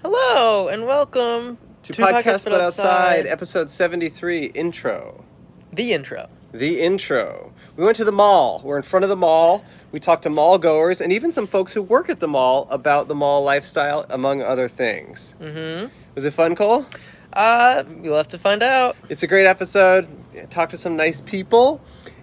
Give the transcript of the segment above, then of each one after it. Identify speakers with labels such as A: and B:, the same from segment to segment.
A: Hello, and welcome
B: to Podcast But Outside, episode 73, intro.
A: The intro.
B: The intro. We went to the mall. We're in front of the mall. We talked to mall goers and even some folks who work at the mall about the mall lifestyle, among other things.
A: Mm-hmm.
B: Was it fun, Cole?
A: You'll have to find out.
B: It's a great episode. Talked to some nice people.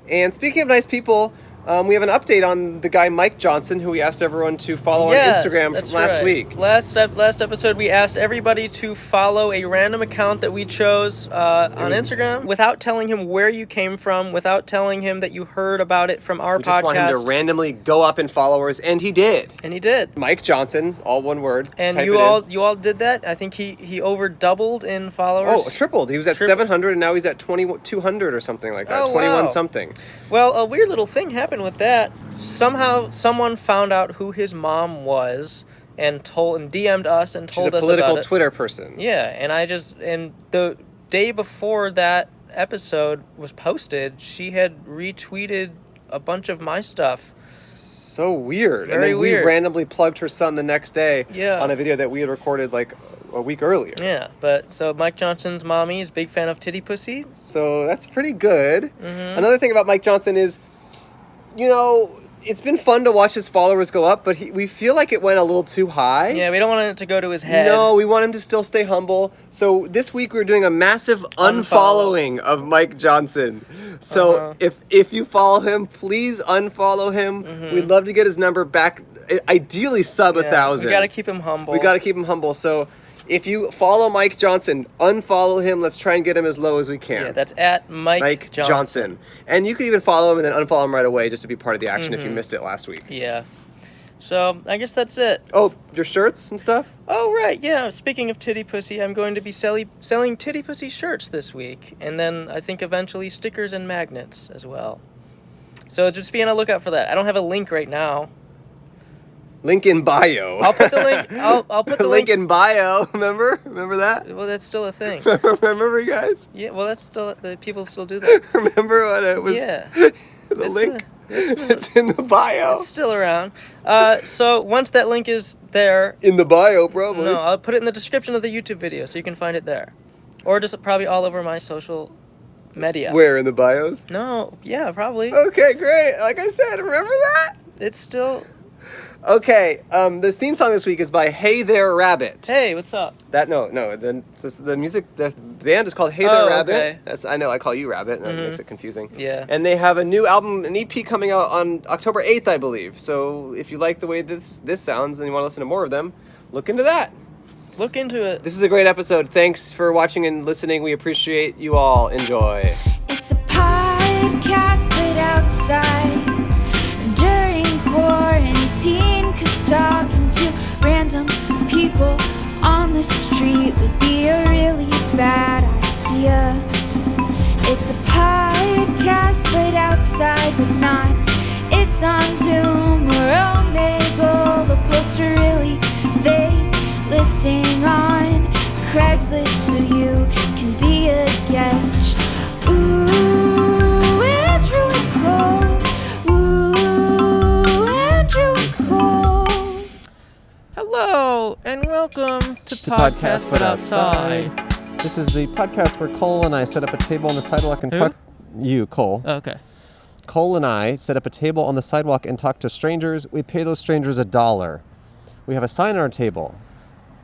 B: And speaking of nice people, we have an update on the guy Mike Johnson, who we asked everyone to follow on Instagram from last week.
A: Last episode, we asked everybody to follow a random account that we chose on Instagram without telling him where you came from, without telling him that you heard about it from our podcast.
B: We just want him to randomly go up in followers, and he did. Mike Johnson, all one word.
A: And you all did that. I think he over doubled in followers.
B: Oh, tripled. He was at 700, and now he's at 200 or something like that.
A: Oh,
B: 21
A: wow.
B: something.
A: Well, a weird little thing happened with that. Somehow someone found out who his mom was and DM'd us and told us about it.
B: She's a political Twitter person.
A: Yeah, and the day before that episode was posted, she had retweeted a bunch of my stuff.
B: So weird.
A: Very
B: and then
A: weird.
B: We randomly plugged her son the next day
A: on
B: a video that we had recorded like a week earlier.
A: Yeah, so Mike Johnson's mommy is a big fan of Titty Pussy.
B: So that's pretty good.
A: Mm-hmm.
B: Another thing about Mike Johnson is, it's been fun to watch his followers go up, but we feel like it went a little too high.
A: Yeah, we don't want it to go to his head.
B: No, we want him to still stay humble. So this week we're doing a massive unfollowing of Mike Johnson. So if you follow him, please unfollow him. Mm-hmm. We'd love to get his number back, ideally sub 1,000.
A: We got to keep him humble.
B: So if you follow Mike Johnson, unfollow him. Let's try and get him as low as we can.
A: Yeah, that's at Mike Johnson.
B: And you can even follow him and then unfollow him right away just to be part of the action if you missed it last week.
A: Yeah. So, I guess that's it.
B: Oh, your shirts and stuff?
A: Oh, right, yeah. Speaking of Titty Pussy, I'm going to be selling Titty Pussy shirts this week. And then I think eventually stickers and magnets as well. So just be on a lookout for that. I don't have a link right now.
B: Link in bio.
A: I'll put the link. I'll put the
B: link in bio. Remember that?
A: Well, that's still a thing.
B: Remember, you guys?
A: Yeah. Well, that's still people still do that.
B: Remember when it was?
A: Yeah.
B: The link. It's in the bio.
A: It's still around. So once that link is there.
B: In the bio, probably.
A: No, I'll put it in the description of the YouTube video so you can find it there, or just probably all over my social media.
B: Where, in the bios?
A: No. Yeah, probably.
B: Okay, great. Like I said, remember that?
A: It's still.
B: Okay, the theme song this week is by Hey There Rabbit.
A: Hey, what's up?
B: The music, the band is called Hey There Rabbit.
A: Okay.
B: I know, I call you Rabbit, and that makes it confusing.
A: Yeah.
B: And they have a new album, an EP coming out on October 8th, I believe. So if you like the way this sounds and you want to listen to more of them, look into that.
A: Look into it.
B: This is a great episode. Thanks for watching and listening. We appreciate you all. Enjoy.
C: It's a podcast, but outside during quarantine, 'cause talking to random people on the street would be a really bad idea. It's a podcast, but outside, but not. It's on Zoom or Omegle. The poster really vague. Listing on Craigslist so you can be a guest. Ooh, Andrew and Cole. Ooh, Andrew and Cole.
A: Hello, and welcome to Podcast But Outside.
D: This is the podcast where Cole and I set up a table on the sidewalk and talk. You, Cole.
A: Okay.
D: Cole and I set up a table on the sidewalk and talk to strangers. We pay those strangers $1. We have a sign on our table.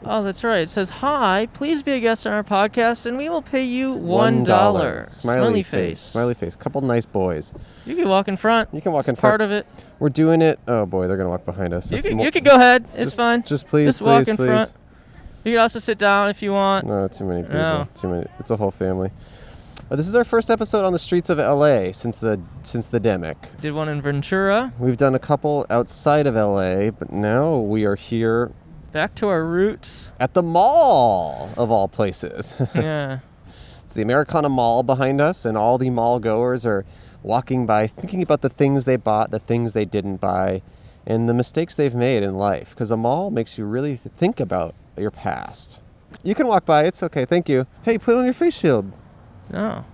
A: Oh, that's right. It says, "Hi, please be a guest on our podcast, and we will pay you $1.
D: Smiley face. Smiley face. Couple nice boys.
A: You can walk in front.
D: You can walk in front.
A: Part of it.
D: We're doing it. Oh boy, they're gonna walk behind us.
A: You can go ahead. It's fine.
D: Just please,
A: just walk in front. You can also sit down if you want.
D: No, too many people.
A: No.
D: Too many. It's a whole family. This is our first episode on the streets of LA since the demic.
A: Did one in Ventura.
D: We've done a couple outside of LA, but now we are here.
A: Back to our roots.
D: At the mall, of all places.
A: Yeah.
D: It's the Americana Mall behind us, and all the mall goers are walking by thinking about the things they bought, the things they didn't buy, and the mistakes they've made in life. Because a mall makes you really think about your past. You can walk by. It's okay. Thank you. Hey, put on your face shield.
A: No.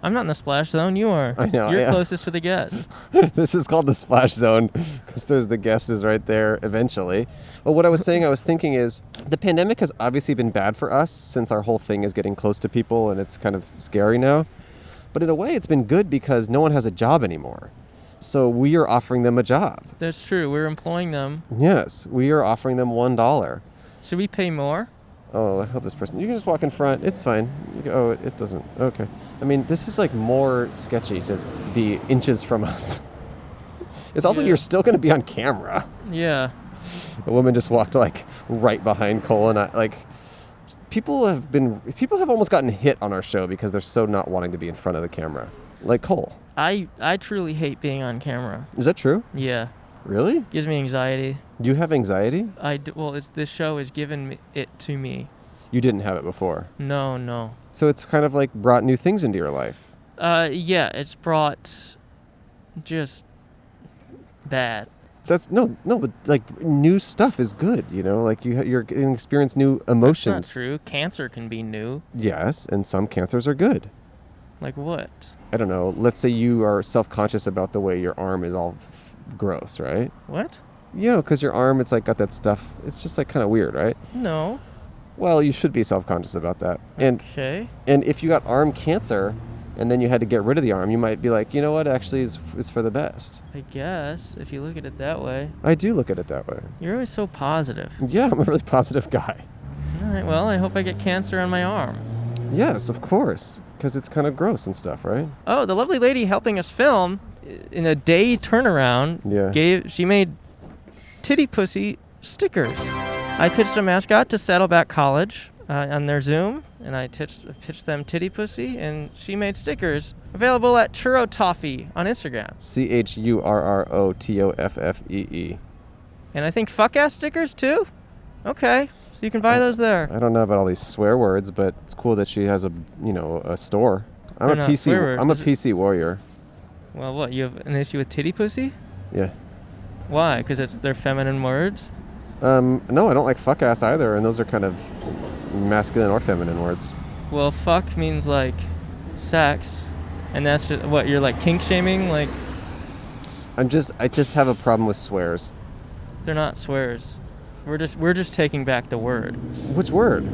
A: I'm not in the splash zone. You are.
D: I know,
A: You're
D: yeah.
A: closest to the guest.
D: This is called the splash zone because there's the guest is right there eventually. Well, what I was thinking is the pandemic has obviously been bad for us since our whole thing is getting close to people and it's kind of scary now. But in a way, it's been good because no one has a job anymore. So we are offering them a job.
A: That's true. We're employing them.
D: Yes, we are offering them $1.
A: Should we pay more?
D: Oh, I hope this person... You can just walk in front. It's fine. Oh, it doesn't. Okay. I mean, this is like more sketchy to be inches from us. It's also, you're still going to be on camera.
A: Yeah.
D: A woman just walked like right behind Cole and I. Like, people have almost gotten hit on our show because they're so not wanting to be in front of the camera. Like Cole.
A: I truly hate being on camera.
D: Is that true?
A: Yeah.
D: Really?
A: Gives me anxiety.
D: You have anxiety?
A: This show has given it to me.
D: You didn't have it before.
A: No.
D: So it's kind of like brought new things into your life.
A: Yeah, it's brought just bad.
D: That's no, but like new stuff is good, you know. Like you're going to experience new emotions.
A: That's not true. Cancer can be new.
D: Yes, and some cancers are good.
A: Like what?
D: I don't know. Let's say you are self-conscious about the way your arm is all gross, right?
A: What?
D: You know, because your arm, it's like got that stuff. It's just like kind of weird, right?
A: No.
D: Well, you should be self-conscious about that.
A: Okay.
D: And if you got arm cancer, and then you had to get rid of the arm, you might be like, you know what? Actually, it's for the best.
A: I guess if you look at it that way.
D: I do look at it that way.
A: You're always so positive.
D: Yeah, I'm a really positive guy.
A: All right. Well, I hope I get cancer on my arm.
D: Yes, of course, because it's kind of gross and stuff, right?
A: Oh, the lovely lady helping us film in a day turnaround.
D: Yeah.
A: She made Titty Pussy stickers. I pitched a mascot to Saddleback College on their Zoom, and I pitched them Titty Pussy, and she made stickers available at Churro Toffee on Instagram.
D: CHURROTOFFEE.
A: And I think fuck ass stickers too. Okay, so you can buy those there.
D: I don't know about all these swear words, but it's cool that she has a store. I'm
A: They're
D: a
A: not swear words.
D: I'm a PC warrior.
A: Well, what, you have an issue with Titty Pussy?
D: Yeah.
A: Why? Because they're feminine words?
D: No, I don't like fuck ass either, and those are kind of masculine or feminine words.
A: Well, fuck means like sex, and that's just what you're like kink shaming. Like
D: I just have a problem with swears.
A: they're not swears. We're just taking back the word.
D: Which word?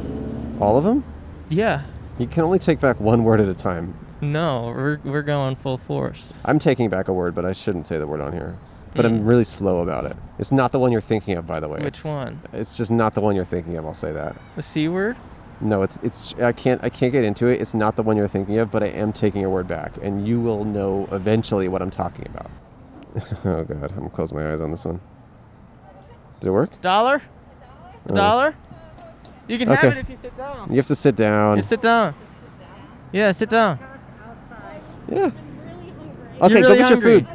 D: All of them?
A: Yeah.
D: You can only take back one word at a time.
A: No, we're going full force.
D: I'm taking back a word, but I shouldn't say the word on here. But I'm really slow about it. It's not the one you're thinking of, by the way.
A: Which one?
D: It's just not the one you're thinking of. I'll say that.
A: The C word?
D: No, it's I can't get into it. It's not the one you're thinking of, but I am taking a word back, and you will know eventually what I'm talking about. Oh God, I'm gonna close my eyes on this one. Did it work?
A: Dollar? A
D: Oh.
A: dollar? You can
D: Okay.
A: have it if you sit down.
D: You have to sit down.
A: Just sit down. Yeah, sit down.
D: Yeah.
A: You're
D: Okay, go
A: really
D: get
A: hungry.
D: your food.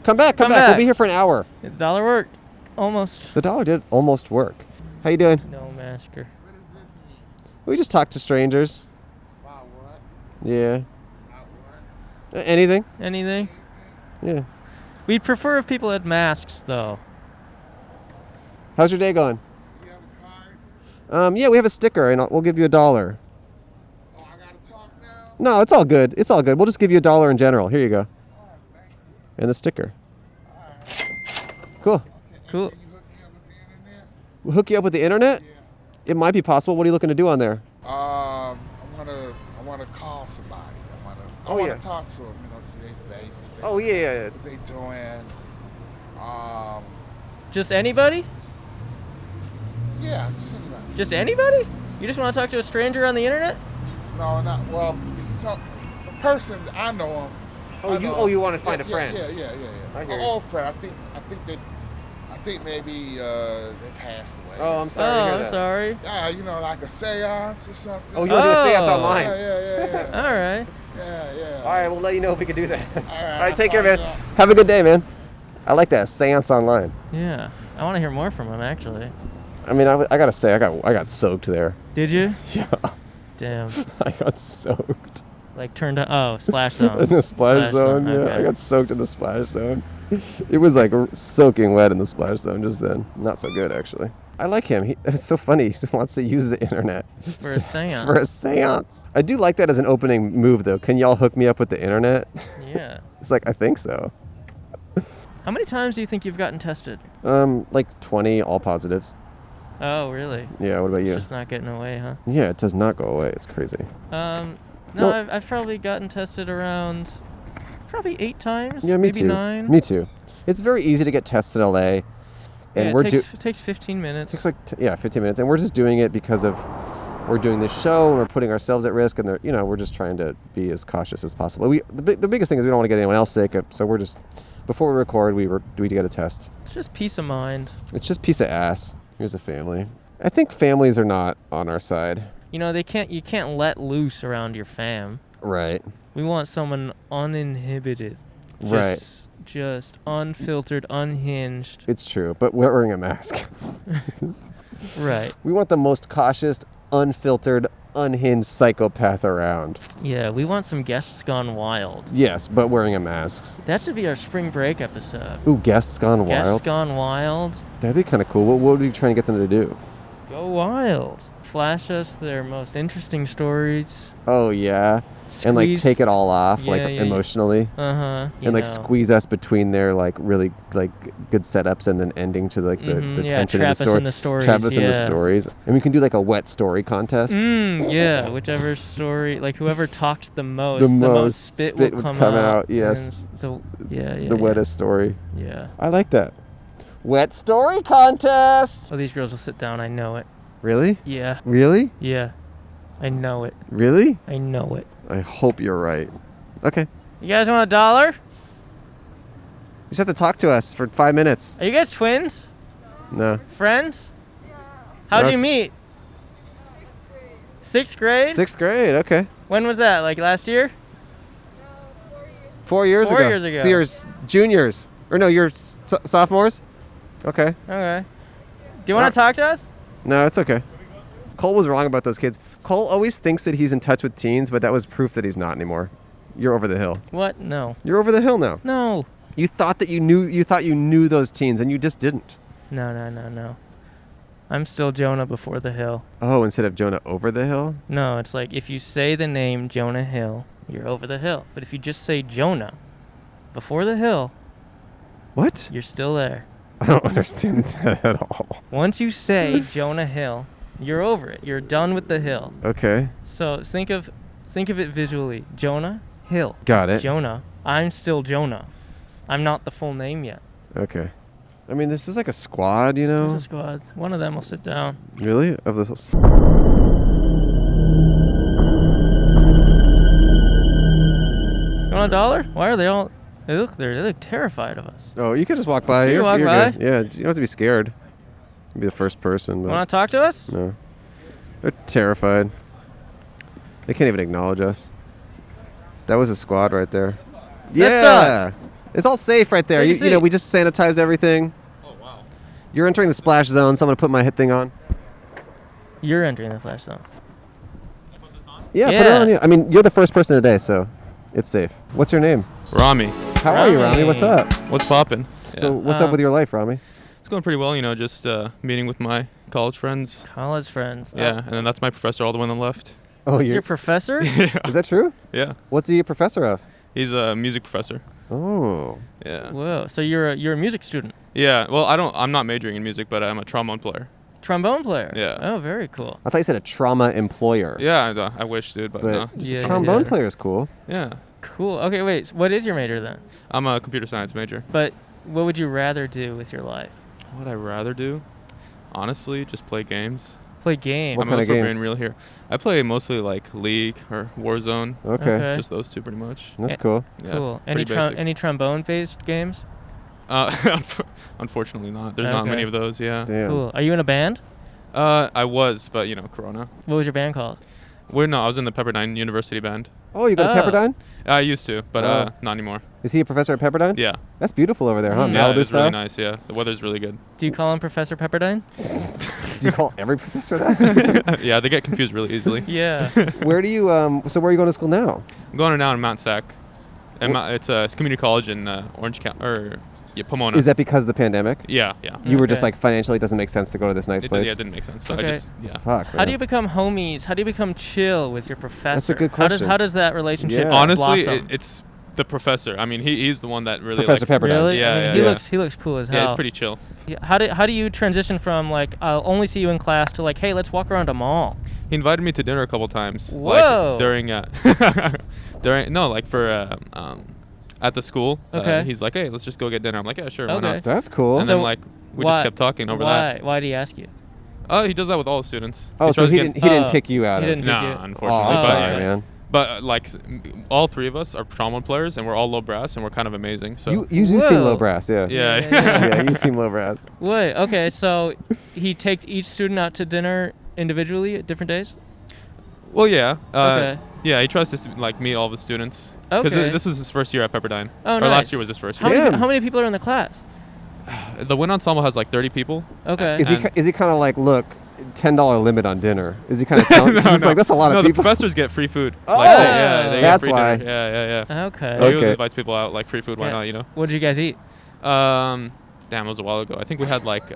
D: Come back.
A: Come
D: We'll
A: back.
D: be here for an hour.
A: The dollar worked. Almost.
D: The dollar did almost work. How you doing?
A: No masker.
D: We just talk to strangers.
E: Wow, what?
D: Yeah.
E: About what?
D: Anything?
A: Anything?
D: Yeah.
A: We'd prefer if people had masks, though.
D: How's your day going?
E: You have a card?
D: Yeah, we have a sticker, and we'll give you $1.
E: Oh, I gotta talk now?
D: No, it's all good. It's all good. We'll just give you $1 in general. Here you go.
E: Oh, thank you.
D: And the sticker. Cool.
A: Cool.
E: Can you hook me up with the internet?
D: We'll hook you up with the internet?
E: Yeah.
D: It might be possible. What are you looking to do on there?
E: I wanna call somebody. I
D: Oh,
E: wanna
D: yeah.
E: talk to them, see their face,
D: yeah.
E: what they doing.
A: Just anybody?
E: Yeah, just anybody.
A: Just anybody? You just want to talk to a stranger on the internet?
E: No, not, well, a person, I know them.
D: you want to find a friend.
E: Yeah.
D: I hear
E: An
D: you.
E: old friend. I think maybe they passed away.
D: Oh, I'm sorry to hear
A: I'm
D: that.
A: sorry.
E: Yeah, like a seance or something.
D: Oh, you want to do a seance
A: Oh.
D: online?
E: Yeah.
A: All right.
E: Yeah.
D: All right, we'll let you know if we can do that.
E: All
D: All right, take care, man.
E: Yeah.
D: Have a good day, man. I like that, seance online.
A: Yeah. I want to hear more from him, actually.
D: I mean, I gotta say, I got soaked there.
A: Did you?
D: Yeah,
A: Damn.
D: I got soaked.
A: Like turned on. Oh, splash zone.
D: In the splash zone, yeah.
A: Okay.
D: I got soaked in the splash zone. It was like soaking wet in the splash zone just then. Not so good, actually. I like him. It's so funny. He wants to use the internet.
A: For a seance.
D: For a seance. I do like that as an opening move, though. Can y'all hook me up with the internet?
A: Yeah.
D: It's like, I think so.
A: How many times do you think you've gotten tested?
D: Like 20, all positives.
A: Oh, really?
D: Yeah, what about you?
A: It's just not getting away, huh?
D: Yeah, it does not go away. It's crazy.
A: No, I've probably gotten tested around probably 8 times.
D: Yeah, me
A: maybe
D: too.
A: 9.
D: Me too. It's very easy to get tests in LA. And
A: Yeah, it takes 15 minutes.
D: It takes like 15 minutes, and we're just doing it because we're doing this show and we're putting ourselves at risk, and we're just trying to be as cautious as possible. The biggest thing is we don't want to get anyone else sick, so we're just before we record we get a test.
A: It's just peace of mind.
D: It's just piece of ass. Here's a family. I think families are not on our side.
A: You can't let loose around your fam.
D: Right.
A: We want someone uninhibited. Just unfiltered, unhinged.
D: It's true, but we're wearing a mask.
A: Right.
D: We want the most cautious, unfiltered, unhinged psychopath around.
A: Yeah, we want some guests gone wild.
D: Yes, but wearing a mask.
A: That should be our spring break episode.
D: Ooh, guests gone wild?
A: Guests gone wild.
D: That'd be kind of cool. What are you trying to get them to do?
A: Go wild. Flash us their most interesting stories.
D: Oh, yeah. And like take it all off, emotionally.
A: Uh-huh.
D: And squeeze us between their like really like good setups and then ending to like the tension in the story.
A: In the stories.
D: Trap us in the stories. And we can do like a wet story contest.
A: Yeah, whichever story, like whoever talks the most spit will come out.
D: Yes.
A: The
D: wettest story.
A: Yeah.
D: I like that. Wet story contest.
A: Oh, these girls will sit down. I know it.
D: Really?
A: Yeah.
D: Really?
A: Yeah. I know it.
D: Really?
A: I know it.
D: I hope you're right. Okay.
A: You guys want $1?
D: You just have to talk to us for 5 minutes.
A: Are you guys twins?
D: No.
A: Friends? How'd you meet? 6th grade?
D: 6th grade, okay.
A: When was that? Like last year?
D: 4 years ago.
A: 4 years ago.
D: So you're juniors. Or no, you're sophomores? Okay.
A: Okay. Do you want to talk to us?
D: No, it's okay. Cole was wrong about those kids. Cole always thinks that he's in touch with teens, but that was proof that he's not anymore. You're over the hill.
A: What? No.
D: You're over the hill now.
A: No.
D: You thought you knew those teens, and you just didn't.
A: No. I'm still Jonah before the hill.
D: Oh, instead of Jonah over the hill?
A: No, it's like if you say the name Jonah Hill, you're over the hill. But if you just say Jonah before the hill,
D: what?
A: You're still there.
D: I don't understand that at all.
A: Once you say Jonah Hill, you're over it. You're done with the hill.
D: Okay.
A: So think of it visually. Jonah Hill.
D: Got it.
A: Jonah. I'm still Jonah. I'm not the full name yet.
D: Okay. I mean, this is like a squad, you know?
A: There's a squad. One of them will sit down.
D: Really? Of this?
A: You want $1? Why are they all... They look terrified of us.
D: Oh, you could just walk by.
A: You walk by?
D: Good. Yeah, you don't have to be scared. You'll be the first person.
A: Want to talk to us?
D: No. They're terrified. They can't even acknowledge us. That was a squad right there. Yeah. It's all safe right there. You know, we just sanitized everything.
F: Oh, wow.
D: You're entering the splash zone, so I'm going to put my hit thing on.
A: You're entering the flash zone.
F: Can I put this on?
D: Yeah, put it on. Yeah. I mean, you're the first person today, so it's safe. What's your name?
F: Rami.
D: How are you, Rami? What's up?
F: What's poppin'?
D: So what's up with your life, Rami?
F: It's going pretty well, you know, just meeting with my college friends.
A: College friends.
F: Yeah, and then that's my professor, all the way on the left.
D: Oh,
A: your professor?
F: Yeah.
D: Is that true?
F: Yeah.
D: What's he a professor of?
F: He's a music professor.
D: Oh.
F: Yeah.
A: Whoa. So you're a music student?
F: Yeah. Well, I'm not majoring in music, but I'm a trombone player.
A: Trombone player?
F: Yeah.
A: Oh, very cool.
D: I thought you said a trauma employer.
F: Yeah, I wish, dude, but no.
A: Yeah,
D: trombone player is cool.
F: Yeah.
A: Cool. Okay, wait. So what is your major then?
F: I'm a computer science major.
A: But what would you rather do with your life?
F: What would I rather do? Honestly, just play games.
A: Play games.
D: What
F: I'm
D: kind of
F: being
D: games?
F: real here. I play mostly like League or Warzone.
D: Okay.
F: Just those two pretty much.
D: That's cool.
F: Yeah,
A: Cool.
F: pretty basic.
A: Any trombone-based games?
F: Unfortunately not. There's not many of those, yeah.
D: Damn.
A: Cool. Are you in a band?
F: I was, but you know, Corona.
A: What was your band called?
F: I was in the Pepperdine University band.
D: Oh, you go to Pepperdine?
F: I used to, but not anymore.
D: Is he a professor at Pepperdine?
F: Yeah.
D: That's beautiful over there, huh?
F: Yeah,
D: Malibu
F: it's
D: style?
F: really nice, yeah. The weather's really good.
A: Do you call him Professor Pepperdine?
D: Do you call every professor that?
F: Yeah, they get confused really easily.
A: Yeah.
D: Where are you going to school now?
F: I'm going now in Mount Sac. And it's a community college in Orange County, or Yeah, Pomona.
D: Is that because of the pandemic?
F: Yeah.
D: You were just
A: Okay.
D: like, financially, it doesn't make sense to go to this nice place?
F: Yeah, it didn't make sense. So
A: Okay.
F: I just, yeah.
D: Fuck,
A: How do
D: man.
A: you become homies? How do you become chill with your professor?
D: That's a good
A: How
D: question.
A: does that relationship
D: Yeah.
F: Honestly,
A: blossom?
F: it's the professor. I mean, he's the one that really
D: Professor
F: like,
D: Pepperdine.
A: Really?
F: Yeah,
A: I mean,
F: yeah,
A: he looks cool as hell.
F: Yeah, it's pretty chill.
A: Yeah, How do you transition from like I'll only see you in class to like, hey, let's walk around a mall?
F: He invited me to dinner a couple times.
A: Whoa.
F: Like during at the school.
A: Okay.
F: He's like, hey, let's just go get dinner. I'm like, yeah, sure. Why
A: Okay.
F: not?
D: That's cool.
F: And
A: So
F: then like we
A: why-
F: just kept talking over
A: why?
F: that.
A: Why did he ask you?
F: Oh, he does that with all the students.
D: Oh, so
F: tries
D: he
F: to get-
D: didn't
A: Oh,
D: pick you out
A: he
D: of
A: didn't
D: it.
A: pick you.
F: Nah,
D: Oh,
F: unfortunately.
D: I'm
A: Oh,
D: sorry,
A: yeah.
D: man.
F: But like all three of us are trombone players, and we're all low brass, and we're kind of amazing. So
D: You do seem
A: Whoa.
D: low brass, yeah.
F: yeah.
D: Yeah, you seem low brass.
A: Wait, okay, so he takes each student out to dinner individually at different days?
F: Well, yeah.
A: Okay.
F: Yeah, he tries to like meet all the students.
A: Okay.
F: This is his first year at Pepperdine.
A: Oh,
F: or
A: nice.
F: last year was his first
A: How
F: year.
A: many,
D: Damn.
A: how many people are in the class?
F: The wind ensemble has like 30 people.
A: Okay.
D: Is he kind of like, look, $10 limit on dinner? Is he kind of telling? He's like, that's a lot
F: No,
D: of
F: the
D: people.
F: professors get free food.
D: Oh!
F: Like, they get
D: That's
F: free
D: why.
F: dinner. Yeah.
A: Okay.
F: So he always
D: Okay.
F: invites people out, like free food. Why
A: Yeah.
F: not? You know.
A: What did you guys eat?
F: Damn, it was a while ago. I think we had like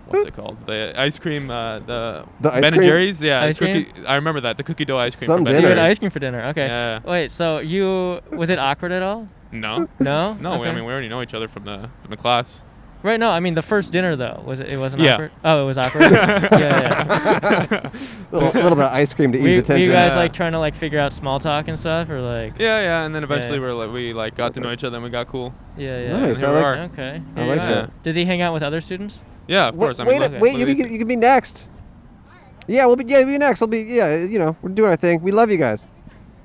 F: what's it called? The ice cream. The
D: ice
F: Ben and
D: cream?
F: Jerry's. Yeah,
A: Ice cream?
F: cookie. I remember that the cookie dough ice cream.
D: Some
F: from Ben
A: So you
F: and
A: had
F: Jerry's.
A: ice cream for dinner. Okay.
F: Yeah.
A: Wait, so was it awkward at all?
F: No.
A: No?
F: No,
A: Okay.
F: I mean we already know each other from the class.
A: Right, no, I mean the first dinner though. It wasn't
F: Yeah.
A: awkward? Oh, it was awkward? yeah.
D: little bit of ice cream to ease
A: Were
D: attention.
A: you guys
F: Yeah.
A: like trying to like figure out small talk and stuff or like
F: Yeah, and then eventually
A: Yeah.
F: we got to know each other and we got cool.
A: Yeah.
D: Nice,
F: Here
D: I
F: we
D: like-
F: are.
A: Okay.
D: I
A: Here
D: like
A: you are.
D: that.
A: Does he hang out with other students?
F: Yeah, of course. I mean, look-
D: Wait,
F: look
D: you
F: at these-
D: can be next. Yeah, we'll be next. We're doing our thing. We love you guys.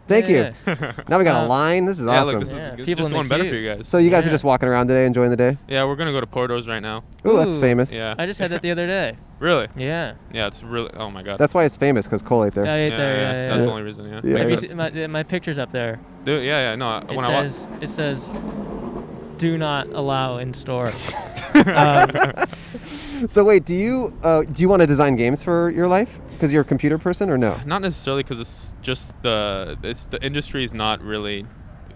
D: Thank you.
A: Yeah.
D: Now we got a line. This is
F: Yeah,
D: awesome.
F: look, this
A: Yeah,
F: is
A: people
F: just
A: in the
F: going better
A: queue.
F: for you guys.
D: So you guys
A: Yeah.
D: are just walking around today, enjoying the day?
F: Yeah, we're gonna go to Porto's right now.
D: Ooh, that's
A: Ooh.
D: famous.
F: Yeah.
A: I just had that the other day.
F: Really?
A: Yeah.
F: Yeah, it's really. Oh my god.
D: That's why it's famous, because Cole ate there.
A: I ate there. Yeah.
F: That's the only reason. Yeah.
D: Yeah.
A: If you
D: Makes
A: see, my picture's up there.
F: Dude, yeah. No,
A: It
F: when I wa-
A: says do not allow in store.
D: So wait, do you want to design games for your life? Because you're a computer person, or no?
F: Not necessarily because it's just the industry is not really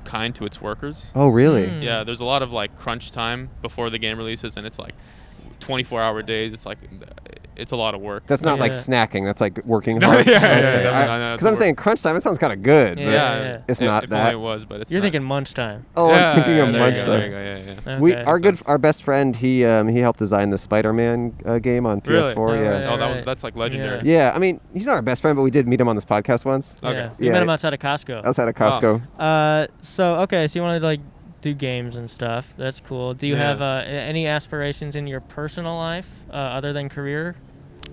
F: kind to its workers.
D: Oh, really?
A: Mm.
F: Yeah, there's a lot of like crunch time before the game releases, and it's like 24-hour days. It's like it's a lot of work.
D: That's not like
A: Yeah.
D: snacking. That's like working
F: No,
D: hard.
F: yeah,
D: Okay.
F: no,
D: Because
F: it's
D: I'm
F: work.
D: saying crunch time. It sounds kind of good.
A: Yeah,
D: but
A: yeah.
D: It's not
F: if
D: that.
F: only it was, but it's
A: You're
F: not.
A: thinking munch time.
D: Oh,
F: Yeah,
D: I'm thinking of
F: there
D: munch
F: you go,
D: time.
F: there you go, yeah.
D: We
A: Okay.
D: our best friend. He helped design the Spider-Man game on
F: Really?
D: PS4.
A: Oh,
D: yeah.
A: yeah.
F: Oh,
A: Right.
F: that's like legendary.
D: Yeah, I mean, he's not our best friend, but we did meet him on this podcast once.
F: Okay.
A: Yeah. We
D: Yeah.
A: met him outside of Costco.
D: Outside of Costco.
A: So you want to like do games and stuff. That's cool. Do you
F: Yeah.
A: have any aspirations in your personal life other than career?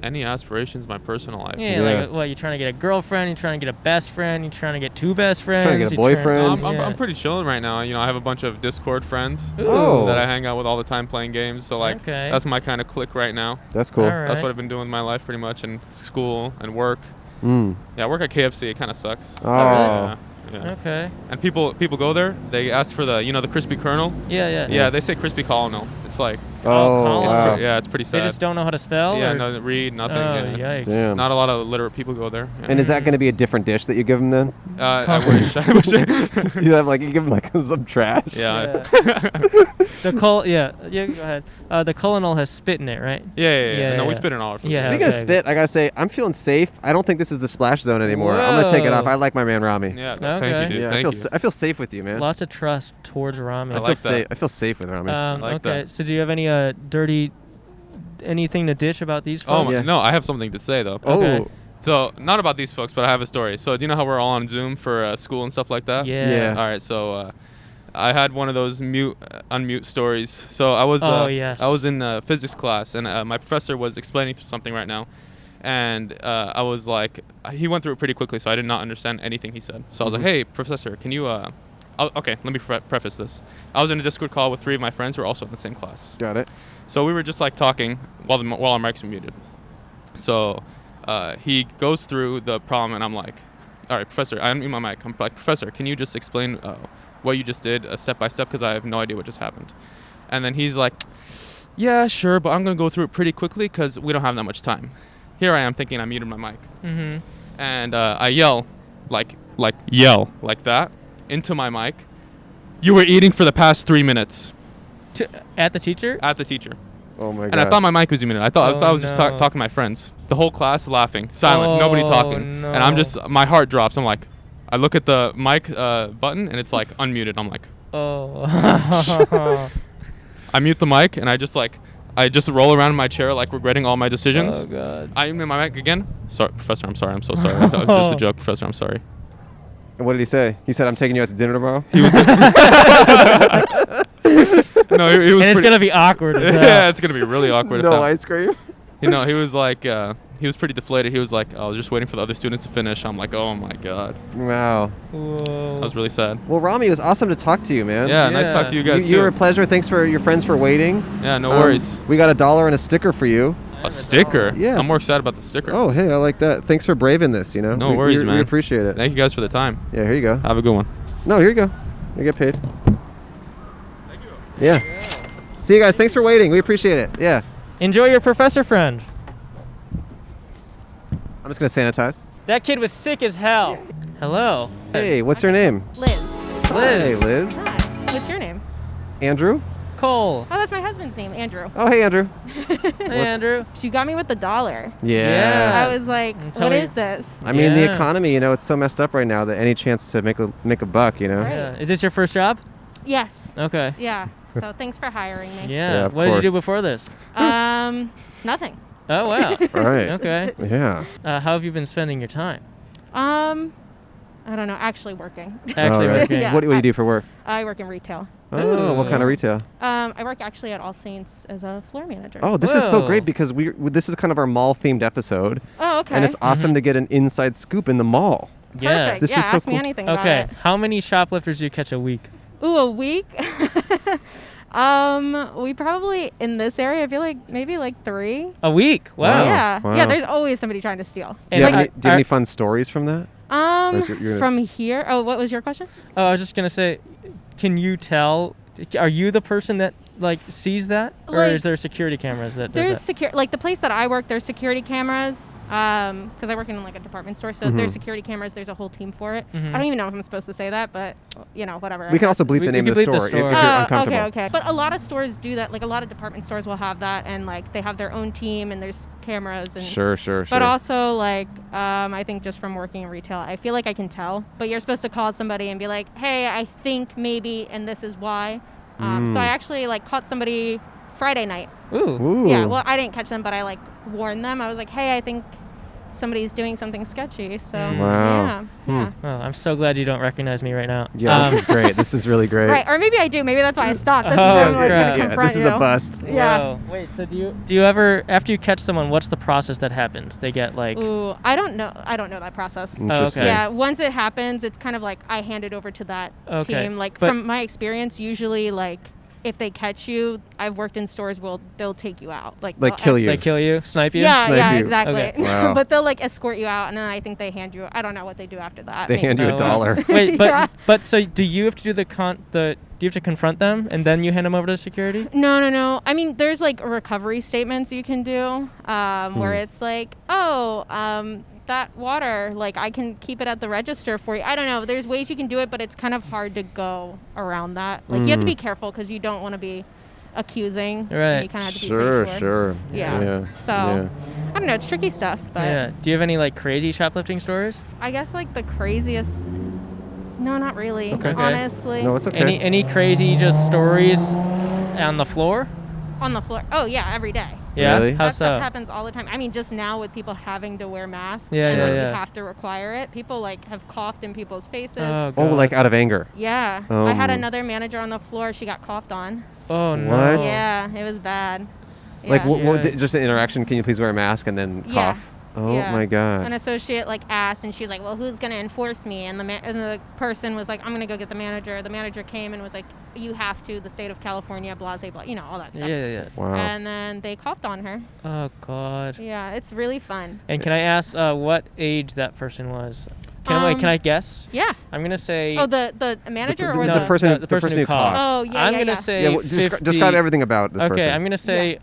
F: Any aspirations in my personal life?
A: Yeah, like what? You trying to get a girlfriend? You trying to get a best friend? You trying to get two best friends?
D: Trying to get a
A: You trying-
D: boyfriend?
F: I'm pretty chilling right now. You know, I have a bunch of Discord friends
D: Oh.
F: that I hang out with all the time playing games. So like,
A: Okay.
F: that's my kind of clique right now.
D: That's cool.
A: All right.
F: That's what I've been doing with my life pretty much, and school and work.
D: Mm.
F: Yeah, I work at KFC. It kind of sucks.
D: Oh.
F: Yeah.
A: Okay.
F: And people go there. They ask for the crispy kernel.
A: Yeah.
F: Yeah, they say crispy colonel. It's like
D: Oh,
A: Colin.
D: wow.
F: it's pretty
A: They
F: sad.
A: just don't know how to spell.
F: Yeah,
A: or?
F: no, read nothing.
A: Oh,
F: yeah, it's-
A: yikes.
D: Damn.
F: Not a lot of literate people go there. Yeah.
D: And is that going to be a different dish that you give him then?
F: I wish. I wish.
D: You give him like some trash.
F: Yeah.
A: Go ahead. The colonel has spit in it, right?
F: Yeah. No, we
A: Yeah.
F: spit in all our food.
A: Yeah.
D: Speaking of
A: okay.
D: spit, I gotta say, I'm feeling safe. I don't think this is the splash zone anymore. I'm gonna take it off.
A: Whoa.
D: I like my man Rami.
F: Yeah.
A: Okay.
F: Thank you, dude.
D: Yeah,
F: Thank you.
D: I feel safe with you, man.
A: Lots of trust towards Rami.
F: I like that.
D: I feel safe with Rami.
F: like
A: Okay.
F: that.
A: So do you have any anything to dish about these
F: Oh
A: folks?
F: my, no, I have something to say though.
A: okay.
F: So not about these folks, but I have a story. So do you know how we're all on Zoom for school and stuff like that?
A: Yeah.
F: All right. So I had one of those unmute stories. So I was
A: yes.
F: I was in physics class, and my professor was explaining something right now, and I was like, he went through it pretty quickly, so I did not understand anything he said. So I was like, hey, professor, can you okay, let me preface this. I was in a Discord call with 3 of my friends who are also in the same class.
D: Got it.
F: So we were just like talking while our mics were muted. So he goes through the problem, and I'm like, all right, professor, I unmute my mic. I'm like, professor, can you just explain what you just did step by step, because I have no idea what just happened. And then he's like, yeah, sure, but I'm going to go through it pretty quickly because we don't have that much time. Here I am thinking I muted my mic.
A: Mm-hmm.
F: And I yell, like that into my mic. You were eating for the past 3 minutes.
G: At the teacher?
F: At the teacher.
D: Oh my god.
F: And I thought my mic was muted. I thought I was just
G: no.
F: talking to my friends. The whole class laughing, silent, nobody talking.
G: No.
F: And I'm just, my heart drops. I'm like, I look at the mic button and it's like unmuted. I'm like,
G: Oh.
F: I mute the mic and I just roll around in my chair like regretting all my decisions.
G: Oh god.
F: I mute my mic again. Sorry, Professor, I'm sorry. I'm so sorry. I thought it was just a joke, Professor. I'm sorry.
D: And what did he say? He said, "I'm taking you out to dinner tomorrow."
F: No, he was
G: And it's
F: pretty,
G: gonna be awkward as hell.
F: yeah, it's gonna be really awkward.
D: No ice cream.
F: He was like, he was pretty deflated. He was like, I was just waiting for the other students to finish. I'm like, oh my god.
D: Wow.
F: I was really sad.
D: Well, Rami, it was awesome to talk to you, man.
F: Yeah, nice to talk to you guys
D: You
F: too.
D: were a pleasure. Thanks for your friends for waiting.
F: Yeah, no worries.
D: We got $1 and a sticker for you.
F: A sticker?
D: Yeah.
F: I'm more excited about the sticker.
D: Oh, hey, I like that. Thanks for braving this, you know?
F: No worries, man.
D: We appreciate it.
F: Thank you guys for the time.
D: Yeah, here you go.
F: Have a good one.
D: No, here you go. You get paid. Thank you. Yeah. See you guys. Thanks for waiting. We appreciate it. Yeah.
G: Enjoy your professor friend.
D: I'm just going to sanitize.
G: That kid was sick as hell. Hello.
D: Hey, what's your name?
H: Liz.
D: Hey, Liz.
H: Hi. What's your name?
D: Andrew?
G: Cole.
H: Oh, that's my husband's name, Andrew.
D: Oh, hey, Andrew.
G: Hey, Andrew.
H: She got me with the $1.
G: Yeah.
H: I was like,
G: Tell
H: what
G: me-
H: is this?
D: I mean, the
G: Yeah.
D: economy, you know, it's so messed up right now that any chance to make a buck, you know?
H: Right.
G: Yeah. Is this your first job?
H: Yes.
G: Okay.
H: Yeah. So thanks for hiring me.
G: Yeah.
D: of
G: What did you
D: course.
G: do before this?
H: Nothing.
G: Oh wow.
D: Right.
G: Okay.
D: Yeah.
G: How have you been spending your time?
H: I don't know. Actually working.
G: Actually
D: All right.
G: working.
H: Yeah.
D: What do you do for work?
H: I work in retail.
D: Oh, what kind of retail?
H: I work actually at All Saints as a floor manager.
D: Oh, this is so
G: Whoa.
D: great because this is kind of our mall-themed episode,
H: Oh, okay.
D: and it's awesome to get an inside scoop in the mall.
G: Yeah.
H: Perfect.
D: This
H: yeah,
D: is so
H: ask me
D: cool.
H: anything about
G: Okay.
H: it.
G: How many shoplifters do you catch a week?
H: Ooh, a week? We probably, in this area, I feel like maybe like 3.
G: A week. Wow.
H: Yeah.
D: wow.
H: Yeah, there's always somebody trying to steal.
D: Do you have
G: And
D: any fun stories from that? is you're gonna-
H: From here. Oh, what was your question?
G: Oh, I was just gonna say, can you tell? Are you the person that like sees that, or
H: Like,
G: is there security cameras that?
H: There's
G: does that?
H: like the place that I work, there's security cameras. Because I work in like a department store, so there's security cameras. There's a whole team for it. I don't even know if I'm supposed to say that, but whatever.
D: We can also bleep
G: We
D: the name
G: can
D: of the
G: bleep the
D: store,
G: store.
D: if you're
H: Oh,
D: uncomfortable.
H: okay. But a lot of stores do that. Like a lot of department stores will have that, and like they have their own team, and there's cameras and.
D: Sure.
H: But also like I think just from working in retail, I feel like I can tell. But you're supposed to call somebody and be like, hey, I think maybe, and this is why. So I actually like caught somebody Friday night.
G: Ooh.
D: Ooh.
H: Yeah, well, I didn't catch them, but I like warned them. I was like, hey, I think somebody's doing something sketchy. So
D: Wow.
H: yeah.
G: Oh, I'm so glad you don't recognize me right now.
D: Yeah, this is great. This is really great.
H: Right, or maybe I do. Maybe that's why I stopped. This is
G: Oh,
H: where I'm like
G: crap.
H: gonna
D: Yeah,
H: confront
D: this is
H: you.
D: a bust.
H: Yeah.
G: Whoa. Wait. So do you ever, after you catch someone, what's the process that happens? They get like.
H: Ooh, I don't know that process.
D: Interesting.
G: okay.
H: Yeah, once it happens, it's kind of like I hand it over to that
G: Okay,
H: team. Like
G: but-
H: from my experience, usually like if they catch you, I've worked in stores where they'll take you out. Like they'll
D: kill you.
G: They kill you, snipe you.
H: Yeah,
D: Snipe
H: yeah,
D: you.
H: exactly.
G: Okay.
D: Wow.
H: But they'll like escort you out, and then I think they hand you. I don't know what they do after that.
D: They
H: Maybe-
D: hand you
G: Oh,
D: a
G: wow.
D: dollar.
G: Wait, but
H: Yeah.
G: but so do you have to do do you have to confront them and then you hand them over to security?
H: No. I mean, there's like recovery statements you can do where it's like, that water, like I can keep it at the register for you. I don't know. There's ways you can do it, but it's kind of hard to go around that. Like you have to be careful because you don't want to be accusing.
G: Right.
H: You kind of have to be pretty
D: Sure.
H: Yeah. So
D: Yeah.
H: I don't know. It's tricky stuff, but
G: Yeah. Do you have any like crazy shoplifting stories?
H: I guess like the craziest. No, not really.
D: Okay.
H: Honestly.
D: No, it's okay.
G: Any crazy just stories on the floor?
H: On the floor. Oh yeah, every day.
G: Yeah.
D: Really?
G: How
H: That
G: so?
H: stuff happens all the time. I mean, just now with people having to wear masks,
G: Yeah,
H: and
G: yeah,
H: like
G: yeah.
H: you have to require it. People like have coughed in people's faces.
G: Oh,
D: Oh,
G: God.
D: like out of anger.
H: Yeah. I had
D: Oh.
H: another manager on the floor. She got coughed on.
G: Oh no.
D: What?
H: Yeah, it was bad.
D: Like,
H: Yeah.
G: Yeah.
D: just an interaction. Can you please wear a mask and then
H: Yeah.
D: cough? Oh
H: Yeah.
D: my God.
H: An associate like asked, and she's like, "Well, who's gonna enforce me?" And the person was like, "I'm gonna go get the manager." The manager came and was like, "You have to. The state of California, blah blah, all that
G: Yeah,
H: stuff."
G: yeah.
D: Wow.
H: And then they coughed on her.
G: Oh God.
H: Yeah, it's really fun.
G: And can I ask what age that person was? Can I guess?
H: Yeah.
G: I'm gonna say.
H: Oh, the manager or
D: the
H: the
D: person-
G: the person who
D: coughed.
G: coughed.
H: Oh, yeah,
G: I'm
H: yeah,
G: gonna
H: yeah.
G: say.
D: Yeah, well,
G: 50.
D: describe everything about this person.
G: Okay, I'm gonna say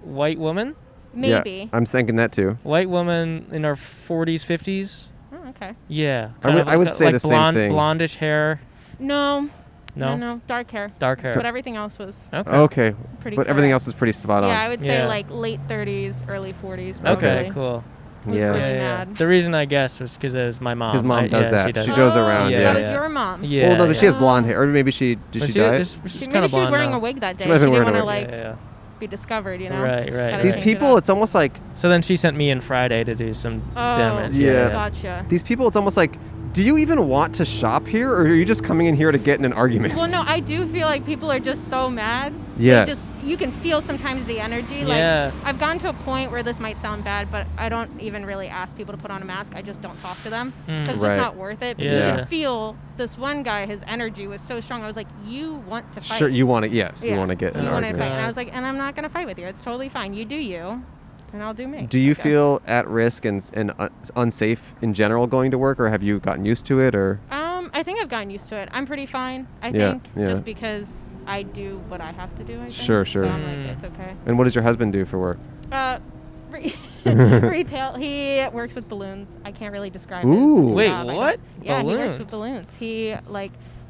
G: white woman.
H: maybe.
D: Yeah, I'm thinking that too.
G: White woman in her 40s, 50s.
H: Oh, okay.
G: Yeah.
D: I would say
G: like
D: the same
G: blonde,
D: thing.
G: blondish hair.
H: No,
G: No.
H: No, dark hair.
G: Dark hair.
H: But everything else was
G: Okay.
B: Okay.
H: pretty.
B: But everything
H: correct.
B: else is pretty spot on.
H: Yeah, I would say
G: Yeah.
H: like late 30s, early 40s. Probably.
G: Okay. Cool.
H: Was
B: Yeah.
H: really
G: Yeah, yeah.
H: mad.
G: The reason I guessed was because it was my mom.
B: His mom does
G: yeah,
B: that.
G: She does.
B: She goes
H: Oh,
B: around,
H: so
G: yeah.
H: that was
G: Yeah.
H: your mom.
G: Yeah.
B: Well, no, but she has
H: yeah.
B: blonde hair. Or maybe did
G: But
B: she dye it?
G: She's
H: Maybe
G: kind of
H: she was
G: blonde
H: wearing
G: now.
H: a wig that day.
B: She might have been
H: didn't
B: wearing a
H: want to
B: wig.
H: like
G: Yeah.
H: be discovered, you know.
G: Right.
H: Gotta
B: These
H: change it
B: people,
H: up.
B: it's almost like
G: So then she sent me in Friday to do some
H: Oh,
G: damage.
B: Yeah.
H: Gotcha.
B: these people. It's almost like, do you even want to shop here, or are you just coming in here to get in an argument?
H: Well, no, I do feel like people are just so mad.
B: Yes.
H: You can feel sometimes the energy. Like,
G: Yeah.
H: I've gotten to a point where this might sound bad, but I don't even really ask people to put on a mask. I just don't talk to them.
G: Mm.
H: It's
B: Right.
H: just not worth it. But you
G: Yeah.
H: can feel this one guy, his energy was so strong. I was like, you want to fight.
B: Sure, you want to. Yes, you
H: Yeah.
B: want to get in
H: You
B: an
H: want to
B: argument.
H: fight. And I was like, and I'm not going to fight with you. It's totally fine. You do you, and I'll do me.
B: Do you
H: I guess.
B: feel at risk and unsafe in general going to work, or have you gotten used to it, or?
H: I think I've gotten used to it. I'm pretty fine, I
B: Yeah,
H: think,
B: yeah.
H: just because I do what I have to do, I think.
B: Sure, sure.
H: So I'm like,
G: Mm.
H: it's okay.
B: And what does your husband do for work?
H: Retail. He works with balloons. I can't really describe
B: Ooh.
H: his
G: Wait,
H: job.
G: what?
H: Yeah, he works
G: Balloons?
H: with balloons. He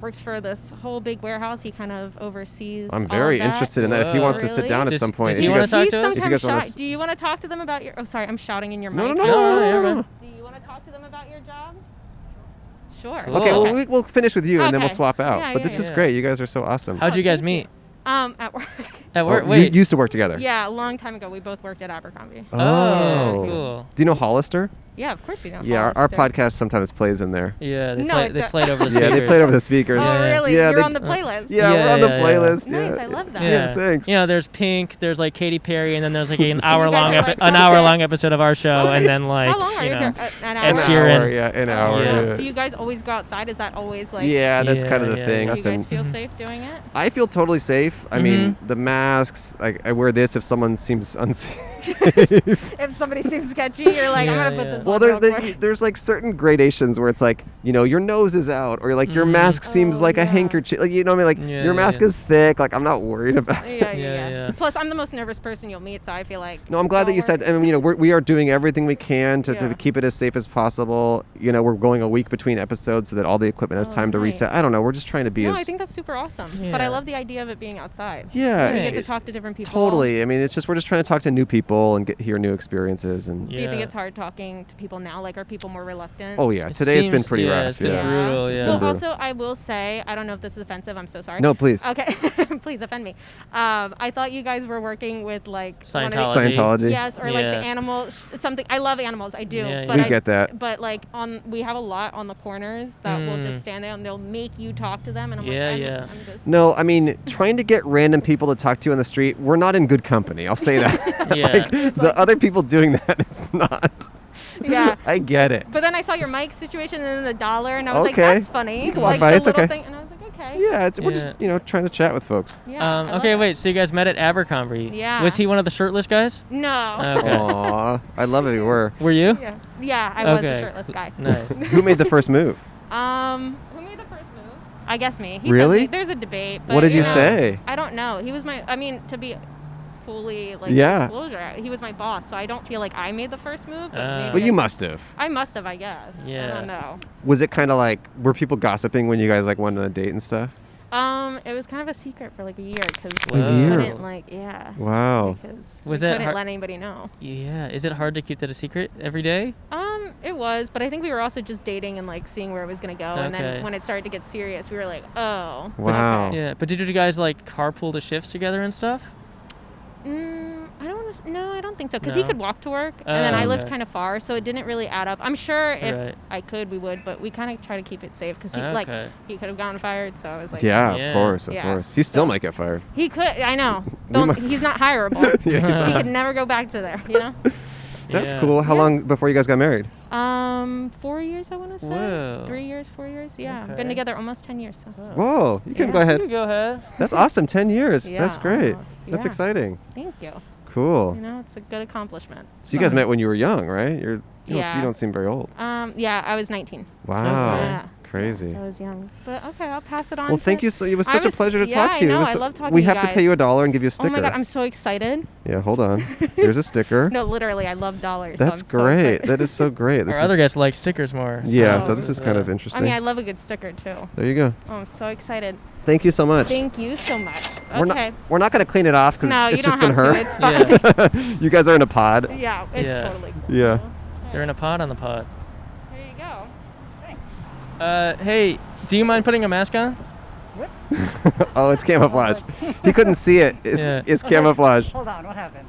H: works for this whole big warehouse. He kind of oversees.
B: I'm
H: all
B: very
H: of that.
B: interested in that. If he
G: Whoa.
B: wants to sit
H: Really?
B: down at
G: Does-
B: some point,
G: does
B: if
G: he
B: you
G: wanna
B: guys-
G: talk
H: He's
G: to us?
B: If you
H: sometimes
B: guys wanna
H: shy.
B: s-
H: Do you want to talk to them about your? Oh, sorry, I'm shouting in your
B: No,
H: mic.
B: no, no,
G: No,
B: no,
G: you're
B: no,
G: good.
B: no.
H: Do you want to talk to them about your job? Sure.
G: Cool.
B: Okay,
G: Okay.
B: well, we'll finish with you, and then we'll
H: Okay.
B: swap out.
H: Yeah,
B: but
H: yeah,
B: this is
G: yeah.
B: great. You guys are so awesome.
G: How'd you guys
H: thank
G: meet?
H: At work.
G: At work.
B: Oh,
G: Wait.
B: You used to work together.
H: Yeah, a long time ago. We both worked at Abercrombie.
G: Oh, cool.
B: Do you know Hollister?
H: Yeah, of course we know.
B: Yeah, our
H: Hollister.
B: podcast sometimes plays in there.
G: Yeah, they,
H: No,
G: play,
H: it
G: they
H: do-
G: played over the
B: Yeah,
G: speakers.
B: they played over the speakers.
H: Oh,
G: Yeah.
H: really?
B: Yeah,
H: You're
B: they-
H: on the playlist.
B: Yeah,
G: Yeah,
B: we're on the
G: yeah, yeah.
B: playlist.
H: Nice,
B: Yeah.
H: I love that.
B: Yeah, thanks.
G: You know, there's Pink, there's like Katy Perry, and then there's like an
H: you
G: hour long
H: guys are like,
G: an
H: okay.
G: hour long episode of our show, and then like
H: How long are you
G: know,
H: here? An
G: Ed
H: hour?
G: Sheeran.
B: Yeah, an hour.
G: Yeah.
B: Yeah,
H: Do you guys always go outside? Is that always like?
B: Yeah, that's kind of the
G: Yeah,
B: thing.
G: yeah.
H: Do you guys
B: Us
H: feel
B: and-
H: safe doing it?
B: I feel totally safe. I mean, the masks. I wear this if someone seems unsafe.
H: If somebody seems sketchy, you're like, I'm
G: Yeah,
H: gonna put
G: yeah.
H: this
B: Well,
H: on
B: there,
H: real quick.
B: there's like certain gradations where it's like, your nose is out, or like your mask seems
H: Oh,
B: like a
H: yeah.
B: handkerchief. Like, you know what I mean? Like
G: Yeah,
B: your mask
G: yeah.
B: is thick. Like I'm not worried about it.
H: Yeah,
G: Yeah, yeah.
H: Plus, I'm the most nervous person you'll meet, so I feel like.
B: No, I'm glad that
H: don't
B: you said.
H: worry.
B: I mean, we are doing everything we can to
H: Yeah.
B: keep it as safe as possible. We're going a week between episodes so that all the equipment has
H: Oh,
B: time to reset.
H: nice.
B: I don't know. We're just trying to be
H: No,
B: as.
H: I think that's super awesome. But I
G: Yeah.
H: love the idea of it being outside.
B: Yeah,
H: You get to
B: it-
H: talk to different people.
B: Totally. I mean, it's just we're just trying to talk to new people and hear new experiences and.
H: Do you think
G: Yeah.
H: it's hard talking to people now? Like, are people more reluctant?
B: Oh yeah,
G: It
B: today it's been
G: seems-
B: pretty
G: yeah,
B: rough.
G: it's been
B: Yeah.
G: brutal,
B: It's
G: yeah.
B: been
H: Well,
B: brutal.
H: also, I will say, I don't know if this is offensive. I'm so sorry.
B: No, please.
H: Okay, please offend me. I thought you guys were working with like one of the-
G: Scientology.
B: Scientology.
H: Yes, or like the
G: Yeah.
H: animal something. I love animals. I do.
G: Yeah,
H: but
B: We
H: I,
B: get that.
H: But like we have a lot on the corners that will just stand there and they'll make you talk to them, and I'm
G: Yeah,
H: like,
G: yeah.
H: I'm just.
B: No, I mean, trying to get random people to talk to you on the street, we're not in good company. I'll say that.
G: Yeah.
B: Like, the other people doing that, it's not.
H: Yeah.
B: I get it.
H: But then I saw your mic situation and then the dollar, and I was like,
B: Okay.
H: that's funny.
B: You can walk
H: like
B: by,
H: the
B: it's
H: little
B: okay.
H: thing, and I was like, okay.
B: Yeah, we're
G: Yeah.
B: just trying to chat with folks.
H: Yeah. I love
G: Okay,
H: it.
G: wait. So you guys met at Abercrombie?
H: Yeah.
G: Was he one of the shirtless guys?
H: No.
G: Okay.
B: Aw, I love it. We were.
G: Were you?
H: Yeah. Yeah, I was
G: Okay.
H: a shirtless guy.
G: Nice.
B: Who made the first move?
H: Who made the first move? I guess me. He
B: Really?
H: says there's a debate. But
B: What did you
H: know,
B: say?
H: I don't know. He was my. I mean, to be fully like
B: Yeah.
H: disclosure, he was my boss, so I don't feel like I made the first move. But, maybe
B: But you
H: I-
B: must have.
H: I must have, I guess. I
G: Yeah.
H: don't know.
B: Was it kind of like, were people gossiping when you guys like went on a date and stuff?
H: It was kind of a secret for like a year because
G: A
H: we
G: year?
H: couldn't like, yeah.
B: Wow.
H: Because
G: Was
H: we
G: that
H: couldn't
G: hard-
H: let anybody know.
G: Yeah. Is it hard to keep that a secret every day?
H: It was, but I think we were also just dating and like seeing where it was gonna go, and
G: Okay.
H: then when it started to get serious, we were like, oh.
B: Wow.
H: Okay.
G: Yeah. But did you guys like carpool to shifts together and stuff?
H: I don't want to. No, I don't think so. Because he
G: No?
H: could walk to work, and then
G: Oh,
H: I lived
G: okay.
H: kind of far, so it didn't really add up. I'm sure if
G: Right.
H: I could, we would, but we kind of try to keep it safe because he
G: Okay.
H: he could have gotten fired. So I was like,
B: Yeah,
G: Yeah.
B: of course, of
H: Yeah.
B: course. He still
H: So-
B: might get fired.
H: he could. I know.
B: We
H: Don't.
B: might-
H: He's not hireable.
B: Yeah, he's not.
H: He could never go back to there. You know.
B: That's
G: Yeah.
B: cool. How long before you guys got married?
H: 4 years, I want to say.
G: Whoa.
H: 3 years, 4 years. Yeah,
G: Okay.
H: been together almost 10 years. So.
B: Whoa, you can
H: Yeah.
B: go ahead.
G: You go ahead.
B: That's awesome. 10 years.
H: Yeah,
B: That's great.
H: almost.
B: That's
H: Yeah.
B: exciting.
H: Thank you.
D: Cool.
H: You know, it's a good accomplishment.
D: So you guys met when you were young, right? You
H: Yeah.
D: don't seem very old.
H: Yeah, I was 19.
D: Wow.
H: Yeah.
D: Crazy.
H: So I was young. But okay, I'll pass it on.
D: Well, thank you. So it was such a pleasure to talk to you.
H: Yeah, I know.
D: It was
H: I
D: so-
H: love talking
D: we
H: to you
D: have to
H: guys.
D: pay you $1 and give you a sticker.
H: Oh my god, I'm so excited.
D: Yeah, hold on. Here's a sticker.
H: No, literally, I love dollars.
D: That's
H: so I'm so
D: great.
H: excited.
D: That is so great.
G: Our other guests like stickers more.
D: Yeah,
H: so
D: so this is kind of interesting.
H: I mean, I love a good sticker too.
D: There you go.
H: Oh, I'm so excited.
D: Thank you so much.
H: Thank you so much.
D: We're
H: Okay.
D: not going to clean it off because
H: No,
D: it's
H: you
D: just
H: don't
D: been
H: have
D: her.
H: to. It's fine.
D: You guys are in a pod.
H: Yeah, it's
G: Yeah.
H: totally cool.
D: Yeah.
G: They're in a pod on the pod.
H: There you go. Thanks.
G: Hey, do you mind putting a mask on?
D: Oh, it's camouflage. He couldn't see it. It's camouflage.
I: Hold on, what happened?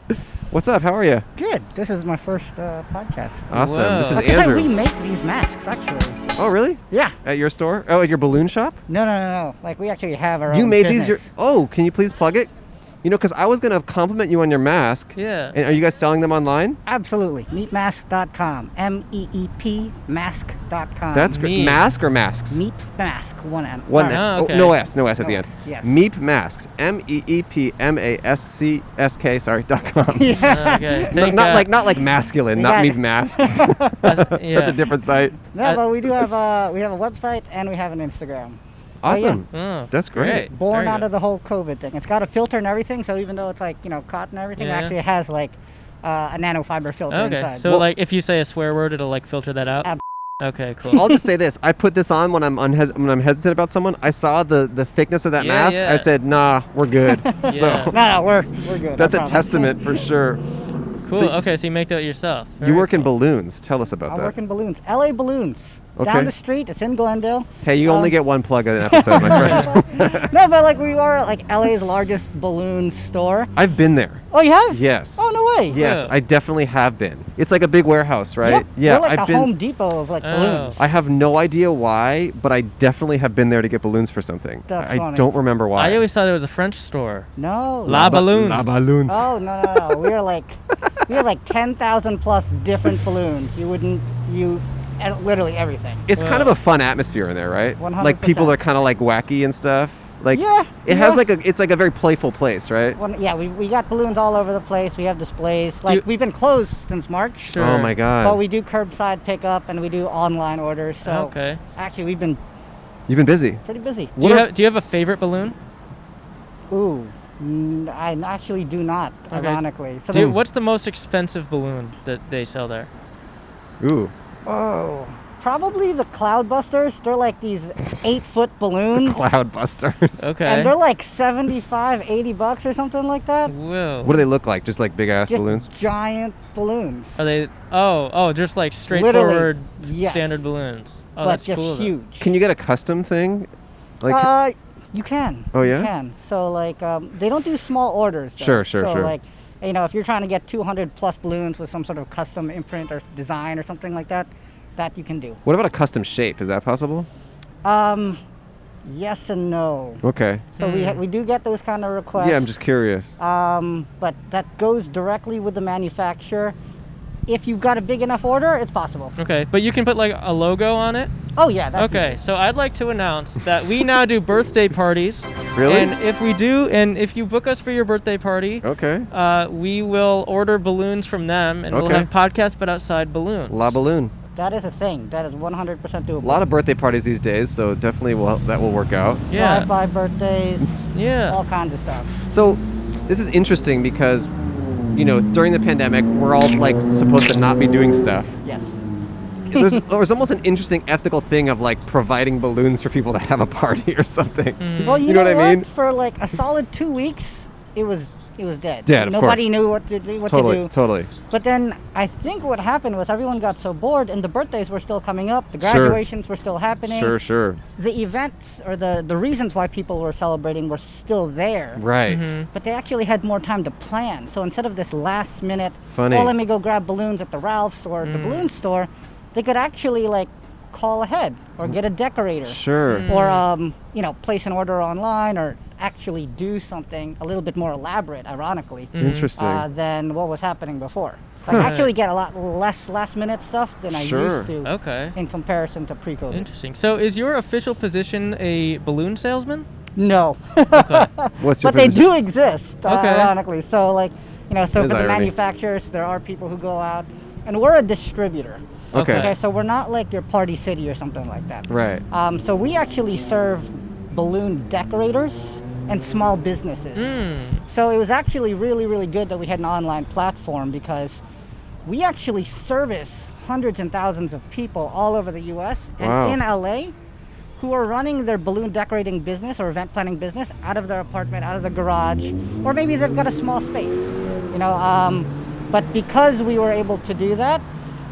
D: What's up? How are you?
I: Good. This is my first podcast.
D: Awesome.
G: Whoa.
D: This is
I: I was gonna say,
D: Andrew.
I: we make these masks, actually.
D: Oh, really?
I: Yeah.
D: At your store? Oh, at your balloon shop?
I: No. Like, we actually have our
D: You
I: own
D: made
I: business.
D: these? Oh, can you please plug it? You know, because I was going to compliment you on your mask.
G: Yeah.
D: And are you guys selling them online?
I: Absolutely. Meepmask.com. MEEP mask.com.
D: That's great.
G: Meep.
D: Mask or masks?
I: Meep Mask. One M.
D: One
I: All right.
D: M.
G: Oh, okay.
D: No S at the
I: No
D: end.
I: S, yes.
D: Meep Masks. MEEPMASCSK. .com.
I: Yeah.
G: Okay.
D: Not like masculine,
I: We
D: not
I: got
D: Meep
I: it.
D: Mask.
G: Yeah.
D: That's a different site.
I: No, but we do have we have a website and we have an Instagram.
D: Awesome.
G: Oh,
D: That's great.
I: Born
G: Very
I: out
G: good.
I: of the whole COVID thing. It's got a filter and everything, so even though it's like, cotton and everything,
G: Yeah.
I: it actually has like a nanofiber filter
G: Okay.
I: inside.
G: So like if you say a swear word, it'll like filter that out.
I: Ab-
G: Okay. Cool.
D: I'll just say this: I put this on when I'm hesitant about someone. I saw the thickness of that
G: Yeah,
D: mask.
G: yeah.
D: I said, "Nah, we're good." So
I: No, we're good.
D: that's
I: I
D: a
I: promise.
D: testament for sure.
G: Cool.
D: So-
G: Okay. So you make that yourself.
D: You
G: Very
D: work in
G: cool.
D: balloons. Tell us about
I: I
D: that.
I: work in balloons. LA Balloons.
D: Okay.
I: Down the street. It's in Glendale.
D: Hey, you only get one plug in an episode, my friend.
I: No, but like we are like LA's largest balloon store.
D: I've been there.
I: Oh, you have?
D: Yes.
I: Oh, no way.
D: Yes,
G: Yeah.
D: I definitely have been. It's like a big warehouse, right?
I: Yep.
D: Yeah,
I: We're like
D: I've
I: a
D: been.
I: Home Depot of like
G: Oh.
I: balloons.
D: I have no idea why, but I definitely have been there to get balloons for something.
I: That's
D: I
I: funny.
D: don't remember why.
G: I always thought it was a French store.
I: No.
G: La Balloons.
D: La Balloon.
I: Oh, no. we have like 10,000 plus different balloons. Literally everything.
D: It's kind of a fun atmosphere in there, right?
I: 100%.
D: Like people are kind of like wacky and stuff. Like
I: Yeah,
D: it has
I: yeah.
D: it's like a very playful place, right?
I: We got balloons all over the place. We have displays.
G: you-
I: We've been closed since March.
G: Sure.
D: Oh my god.
I: But we do curbside pickup and we do online orders. So
G: Okay.
I: actually we've been
D: You've been busy.
I: pretty busy.
G: Do you have a favorite balloon?
I: Ooh, I actually do not,
G: Okay.
I: ironically. So
G: What's the most expensive balloon that they sell there?
D: Ooh.
I: Oh, probably the Cloudbusters. They're like these 8-foot balloons.
D: Cloudbusters.
G: Okay.
I: And they're like $75-$80 or something like that.
G: Whoa.
D: What do they look like? Just like big ass
I: Just
D: balloons?
I: giant balloons.
G: Are they? Oh, just like straightforward
I: yes.
G: standard balloons. Oh,
I: but
G: that's
I: just
G: cool. though.
I: huge.
D: Can you get a custom thing? Like
I: You can.
D: Oh, yeah?
I: You can. So like they don't do small orders. Though.
D: Sure,
I: so
D: sure.
I: like if you're trying to get 200 plus balloons with some sort of custom imprint or design or something like that, that you can do.
D: what about a custom shape? Is that possible?
I: Yes and no.
D: Okay.
I: So we do get those kind of requests.
D: Yeah, I'm just curious.
I: But that goes directly with the manufacturer. If you've got a big enough order, it's possible.
G: Okay, but you can put like a logo on it.
I: Oh yeah, that's
G: Okay,
I: easy.
G: so I'd like to announce that we now do birthday parties.
D: Really?
G: And if you book us for your birthday party,
D: Okay.
G: we will order balloons from them, and we'll
D: Okay.
G: have podcast but outside balloons.
D: La Balloon.
I: That is a thing. That is 100% doable.
D: A lot of birthday parties these days, so definitely that will work out.
G: Yeah.
I: Drive-by birthdays,
G: Yeah.
I: all kinds of stuff.
D: So this is interesting because, during the pandemic, we're all like supposed to not be doing stuff.
I: Yes.
D: There's almost an interesting ethical thing of like providing balloons for people to have a party or something.
I: Well, you
D: know what I mean?
I: For like a solid 2 weeks, it was dead.
D: Dead, of
I: Nobody
D: course.
I: knew what to do.
D: Totally.
I: But then I think what happened was everyone got so bored, and the birthdays were still coming up, the graduations were still happening.
D: Sure.
I: The events or the reasons why people were celebrating were still there.
D: Right.
I: But they actually had more time to plan. So instead of this last minute,
D: Funny.
I: let me go grab balloons at the Ralph's or the balloon store, they could actually like call ahead or get a decorator.
D: Sure.
I: Or place an order online or actually do something a little bit more elaborate, ironically,
D: Interesting.
I: than what was happening before. Like I actually get a lot less last minute stuff than I used to
G: Okay.
I: in comparison to pre-COVID.
G: Interesting. So is your official position a balloon salesman?
I: No.
D: What's your
I: But they
D: position?
I: do exist,
G: Okay.
I: ironically. So like You know, so
D: There's
I: for the
D: irony.
I: manufacturers, there are people who go out, and we're a distributor.
D: Okay.
I: Okay, so we're not like your Party City or something like that.
D: Right.
I: So we actually serve balloon decorators and small businesses. So it was actually really, really good that we had an online platform, because we actually service hundreds and thousands of people all over the U.S. and
D: Wow.
I: in LA who are running their balloon decorating business or event planning business out of their apartment, out of the garage, or maybe they've got a small space, you know. But because we were able to do that,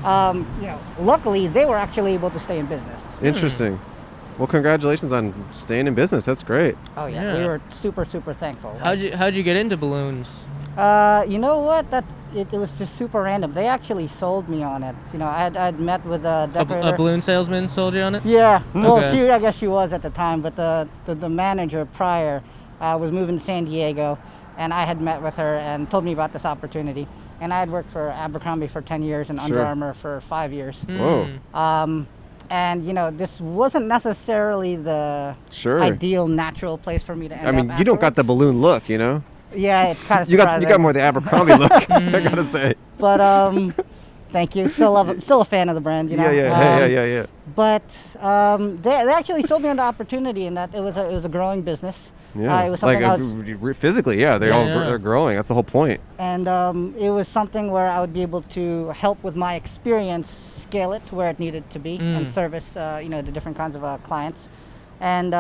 I: you know, luckily they were actually able to stay in business.
D: Interesting. Well, congratulations on staying in business. That's great.
I: Oh yeah, we were super, super thankful.
G: How'd you get into balloons?
I: You know what? It was just super random. They actually sold me on it. You know, I'd met with a decorator.
G: A balloon salesman sold you on it?
I: Yeah. Well,
G: Okay.
I: I guess she was at the time, but the manager prior was moving to San Diego, and I had met with her and told me about this opportunity. And I had worked for Abercrombie for 10 years and Under
D: Sure.
I: Armour for 5 years.
D: Whoa.
I: And you know, this wasn't necessarily the
D: Sure.
I: ideal natural place for me to end
D: I mean,
I: up
D: you don't got the
I: afterwards.
D: balloon look, you know?
I: Yeah, it's kind of
D: You
I: surprising.
D: got more the Abercrombie look, I gotta say.
I: But thank you. Still a fan of the brand, you know.
D: Yeah.
I: But they actually sold me on the opportunity, and that it was a growing business.
D: Yeah.
I: It was something
D: physically, yeah, they're growing. That's the whole point.
I: and it was something where I would be able to help with my experience, scale it to where it needed to be, and service you know, the different kinds of clients. And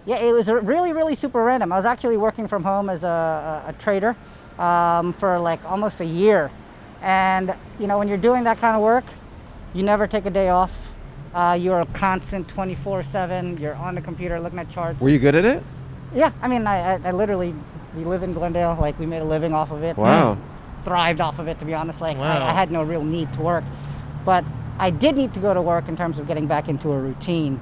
I: yeah, it was really, really super random. I was actually working from home as a trader for like almost a year. And, you know, when you're doing that kind of work, you never take a day off. You're constant 24/7. You're on the computer looking at charts.
D: Were you good at it?
I: Yeah, I mean, I literally, we live in Glendale. Like, we made a living off of it.
D: Wow.
I: Thrived off of it, to be honest. Like,
G: Wow.
I: I had no real need to work. But I did need to go to work in terms of getting back into a routine.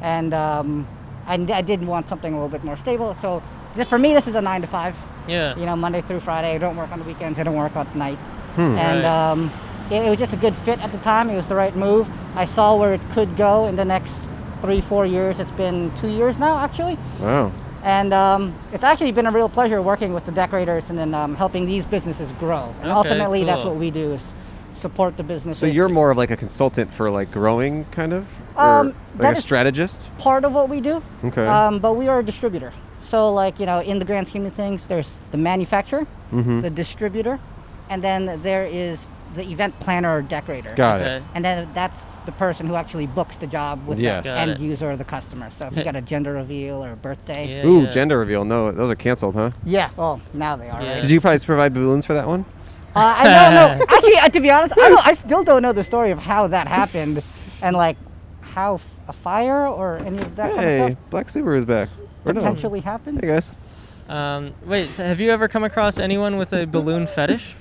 I: And I did want something a little bit more stable. So for me, this is a 9 to 5.
G: Yeah.
I: You know, Monday through Friday. I don't work on the weekends. I don't work at night.
D: Hmm.
I: And it was just a good fit at the time. It was the right move. I saw where it could go in the next 3-4 years. It's been 2 years now, actually.
D: Wow.
I: And it's actually been a real pleasure working with the decorators and then helping these businesses grow. And
G: Okay,
I: ultimately, that's
G: cool.
I: what we do, is support the businesses.
D: So you're more of like a consultant for like growing, kind of? Or
I: that
D: like a
I: is-
D: strategist?
I: part of what we do.
D: Okay.
I: But we are a distributor. So, like, you know, in the grand scheme of things, there's the manufacturer,
D: Mm-hmm.
I: the distributor, and then there is the event planner or decorator.
D: Got it.
G: Okay.
I: And then that's the person who actually books the job with
D: Yes.
I: the
G: Got
I: end
G: it.
I: user or the customer. So if you got a gender reveal or a birthday.
G: Yeah,
D: Ooh,
G: yeah.
D: gender reveal. No, those are canceled, huh?
I: Yeah, well, now they are,
G: Yeah.
I: right?
D: Did you guys provide balloons for that one?
I: I don't know. Actually, to be honest, I still don't know the story of how that happened, and like how a fire or any of that kind of
D: Hey,
I: stuff
D: Black Subaru is back. Or no.
I: potentially happened.
D: Hey, guys.
G: Wait, so have you ever come across anyone with a balloon fetish?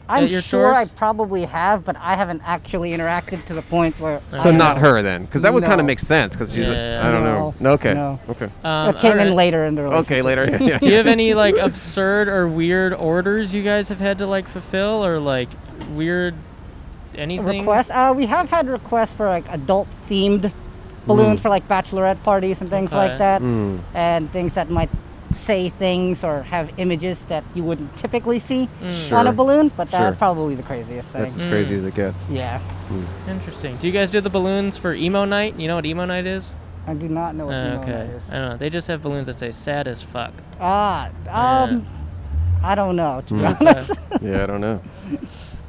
I: I'm
G: at your
I: sure I
G: stores?
I: probably have, but I haven't actually interacted to the point where.
D: So
I: I
D: not
I: know.
D: her then, because that would kind
I: No.
D: of make sense, because she's.
G: Yeah.
D: I don't know.
I: No.
D: Okay.
I: No.
D: Okay.
I: It came in
G: alright.
I: later in the relationship.
D: Okay, later. Yeah.
G: Do you have any like absurd or weird orders you guys have had to like fulfill, or like weird anything?
I: Requests? We have had requests for like adult themed balloons for like bachelorette parties and things
G: Okay.
I: like that,
D: Mm.
I: and things that might say things or have images that you wouldn't typically see
D: Sure.
I: on a balloon, but that's
D: Sure.
I: probably the craziest thing.
D: That's as crazy as it gets.
I: Yeah,
G: Interesting. Do you guys do the balloons for emo night? You know what emo night is?
I: I do not know what emo
G: Okay.
I: that is.
G: I don't know. They just have balloons that say "sad as fuck."
I: I don't know, to be
D: Mm.
I: honest.
D: Yeah, I don't know.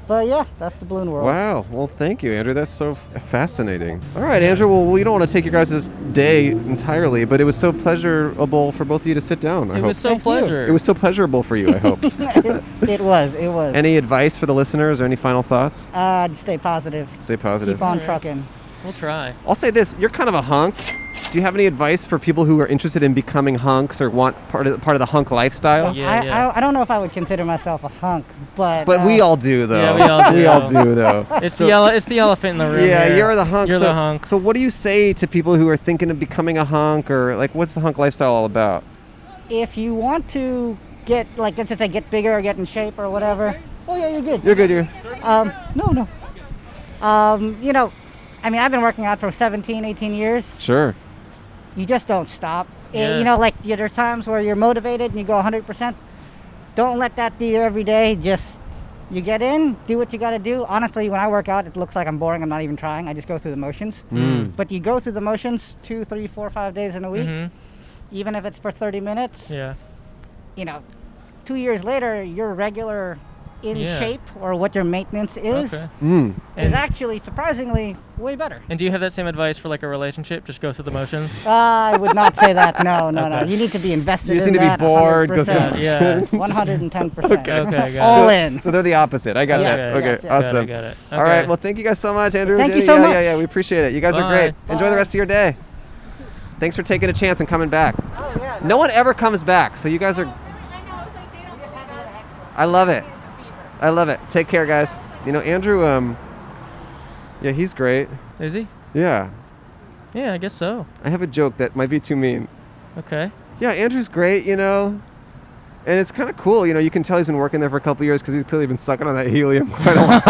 I: But yeah, that's the balloon world.
D: Wow. Well, thank you, Andrew. That's so fascinating. All right, Andrew. Well, we don't want to take your guys' day entirely, but it was so pleasurable for both of you to sit down. I
G: It
D: hope.
G: was so
I: Thank you.
G: pleasure.
D: It was so pleasurable for you, I hope.
I: It was.
D: Any advice for the listeners or any final thoughts?
I: Just stay positive.
D: Stay positive.
I: Keep on
G: Alright.
I: trucking.
G: We'll try.
D: I'll say this: you're kind of a hunk. Do you have any advice for people who are interested in becoming hunks or want part of the hunk lifestyle?
G: Yeah.
I: I don't know if I would consider myself a hunk, but
D: But we all do, though.
G: Yeah, we all do.
D: We all do, though.
G: It's the elephant in the room.
D: Yeah,
G: here.
D: you're the hunk.
G: You're
D: so,
G: the hunk.
D: So what do you say to people who are thinking of becoming a hunk, or like, what's the hunk lifestyle all about?
I: if you want to get, like, let's just say get bigger or get in shape or whatever. Oh yeah, you're good.
D: You're good. You're.
I: No. You know, I mean, I've been working out for 17, 18 years.
D: Sure.
I: You just don't stop.
G: Yeah.
I: You know, like, there's times where you're motivated and you go 100%. don't let that be your every day. Just you get in, do what you got to do. Honestly, when I work out, it looks like I'm boring. I'm not even trying. I just go through the motions. But you go through the motions 2, 3, 4, 5 days in a week, even if it's for 30 minutes.
G: Yeah.
I: 2 years later, you're regular in shape, or what your maintenance is, is actually surprisingly way better.
G: And do you have that same advice for like a relationship? Just go through the motions?
I: I would not say that. No. You need to be invested in that.
D: You just need to be bored. Go through the motions.
I: 110%.
G: Okay, got
I: All
G: it.
I: in.
D: So they're the opposite. I got
I: Yes,
D: that. Okay,
I: yes, yes.
D: awesome.
G: Got it.
D: All right. Well, thank you guys so much, Andrew.
I: Thank you
D: Jenny.
I: so much.
D: Yeah, we appreciate it. You guys are great.
G: Bye.
D: Enjoy the rest of your day. Thanks for taking a chance and coming back.
I: Oh, yeah.
D: No one ever comes back, so you guys are. I love it. I love it. Take care, guys. Andrew, yeah, he's great.
G: Is he?
D: Yeah.
G: Yeah, I guess so.
D: I have a joke that might be too mean.
G: Okay.
D: Yeah, Andrew's great, and it's kind of cool, you can tell he's been working there for a couple years because he's clearly been sucking on that helium quite a lot.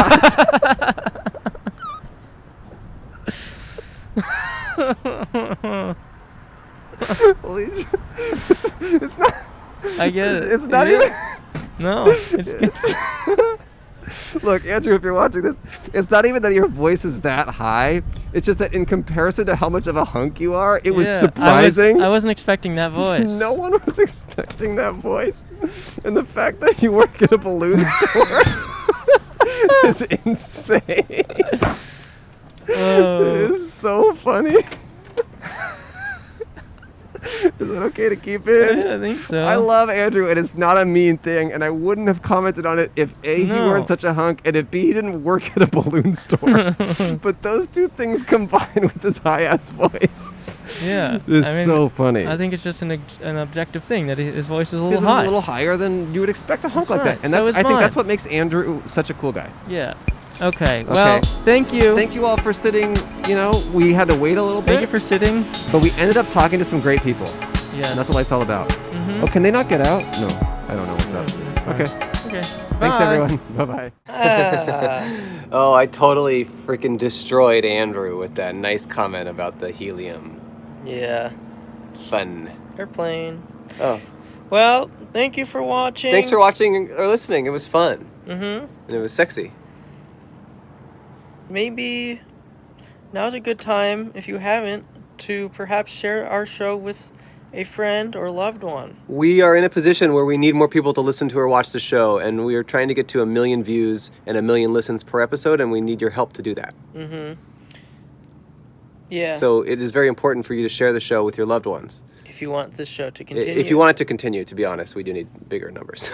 D: Well, it's not.
G: I get it.
D: It's not even.
G: No.
D: Look, Andrew, if you're watching this, it's not even that your voice is that high. It's just that in comparison to how much of a hunk you are, it was surprising.
G: I wasn't expecting that voice.
D: No one was expecting that voice. And the fact that you work at a balloon store is insane.
G: Whoa.
D: It is so funny. Is it okay to keep in?
G: Yeah, I think so.
D: I love Andrew, and it's not a mean thing, and I wouldn't have commented on it if A, he weren't such a hunk, and if B, he didn't work at a balloon store. But those two things combined with his high-ass voice is so funny.
G: I think it's just an objective thing that his voice is a little
D: His is
G: high.
D: a little higher than you would expect a hunk
G: That's
D: like
G: right.
D: that. And
G: So
D: I
G: is
D: think
G: mine.
D: that's what makes Andrew such a cool guy.
G: Yeah. Okay. Well, thank you.
D: Thank you all for sitting. We had to wait a little bit.
G: Thank you for sitting.
D: But we ended up talking to some great people.
G: Yes.
D: And that's what life's all about.
G: Mm-hmm.
D: Oh, can they not get out? No, I don't know what's up. Okay.
G: Okay.
D: Thanks,
G: Bye.
D: everyone. Bye-bye.
B: Oh, I totally freaking destroyed Andrew with that nice comment about the helium.
A: Yeah.
B: Fun.
A: Airplane.
B: Oh.
A: Well, thank you for watching.
B: Thanks for watching or listening. It was fun.
A: Mm-hmm.
B: And it was sexy.
A: Maybe now's a good time, if you haven't, to perhaps share our show with a friend or loved one.
B: We are in a position where we need more people to listen to or watch the show, and we are trying to get to 1 million views and 1 million listens per episode, and we need your help to do that.
A: Mm-hmm. Yeah.
B: So it is very important for you to share the show with your loved ones.
A: If you want this show to continue.
B: If you want it to continue, to be honest, we do need bigger numbers.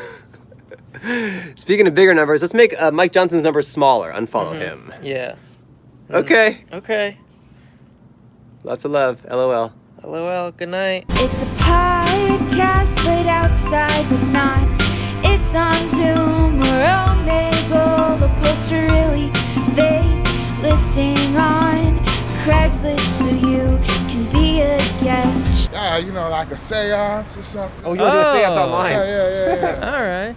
B: Speaking of bigger numbers, let's make Mike Johnson's numbers smaller. Unfollow him.
A: Yeah.
B: Okay.
A: Okay.
B: Lots of love. LOL.
A: LOL. Good night.
C: It's a podcast, but outside, but not. It's on Zoom or Omegle. The poster really vague. Listing on Craigslist so you can be a guest.
E: Yeah, like a seance or something.
D: Oh, you're doing a seance online.
E: Yeah.
G: All right.